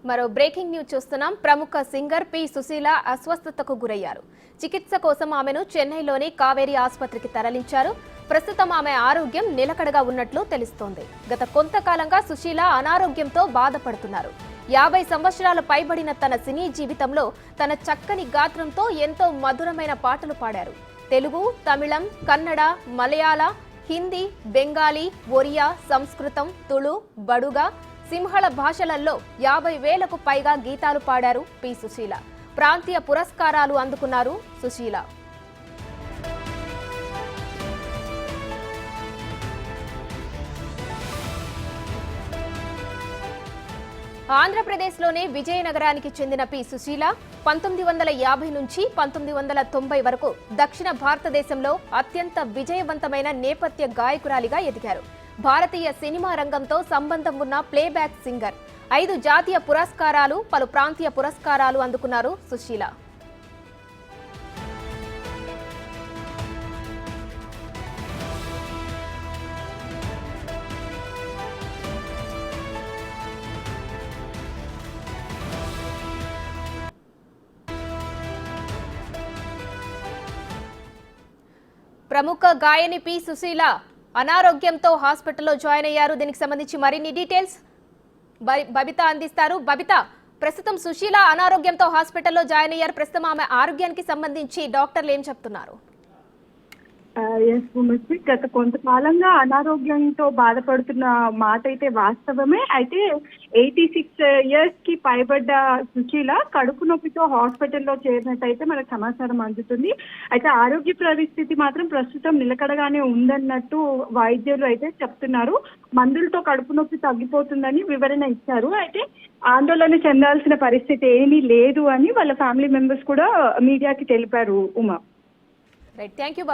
మరో breaking news చూస్తున్నాం. ప్రముఖ సింగర్ పి సుశీల అస్వస్థతకు గురయ్యారు. చికిత్స కోసం ఆమెను చెన్నైలోని కావేరీ ఆసుపత్రికి తరలించారు. ప్రస్తుతం ఆమె ఆరోగ్యం నిలకడగా ఉన్నట్లు తెలుస్తోంది. గత కొంతకాలంగా సుశీల అనారోగ్యంతో బాధపడుతున్నారు. 50 సంవత్సరాలు పైబడిన తన సినీ జీవితంలో తన చక్కని గాత్రంతో ఎంతో మధురమైన పాటలు పాడారు. తెలుగు, తమిళం, కన్నడ, మలయాళ, హిందీ, బెంగాలీ, ఒరియా, సంస్కృతం, తుళు, బడుగ, సింహళ భాషలలో 50,000కు పైగా గీతాలు పాడారు పి సుశీల. ప్రాంతీయ పురస్కారాలు అందుకున్నారు సుశీల. ఆంధ్రప్రదేశ్లోని విజయనగరానికి చెందిన పి సుశీల 1950 నుంచి 1990 వరకు దక్షిణ భారతదేశంలో అత్యంత విజయవంతమైన నేపథ్య గాయకురాలిగా ఎదిగారు. భారతీయ సినిమా రంగంతో సంబంధం ఉన్న ప్లేబ్యాక్ సింగర్. 5 జాతీయ పురస్కారాలు, పలు ప్రాంతీయ పురస్కారాలు అందుకున్నారు సుశీల. ప్రముఖ గాయని పి సుశీల అనారోగ్యంతో హాస్పిటల్లో జాయిన్ అయ్యారు. దీనికి సంబంధించి మరిన్ని డీటెయిల్స్ బబిత అందిస్తారు. బబిత, ప్రస్తుతం సుశీల అనారోగ్యంతో హాస్పిటల్లో జాయిన్ అయ్యారు. ప్రస్తుతం ఆమె ఆరోగ్యానికి సంబంధించి డాక్టర్లు ఏం చెప్తున్నారు? గత కొంతకాలంగా అనారోగ్యంతో బాధపడుతున్న మాట అయితే వాస్తవమే. అయితే 86 years కి పైబడ్డ సుశీల కడుపు నొప్పితో హాస్పిటల్లో చేరినట్టయితే మనకు సమాచారం అందుతుంది. అయితే ఆరోగ్య పరిస్థితి మాత్రం ప్రస్తుతం నిలకడగానే ఉందన్నట్టు వైద్యులు అయితే చెప్తున్నారు. మందులతో కడుపు నొప్పి తగ్గిపోతుందని వివరణ ఇచ్చారు. అయితే ఆందోళన చెందాల్సిన పరిస్థితి ఏమీ లేదు అని వాళ్ళ ఫ్యామిలీ మెంబర్స్ కూడా మీడియాకి తెలిపారు. Uma, right, thank you.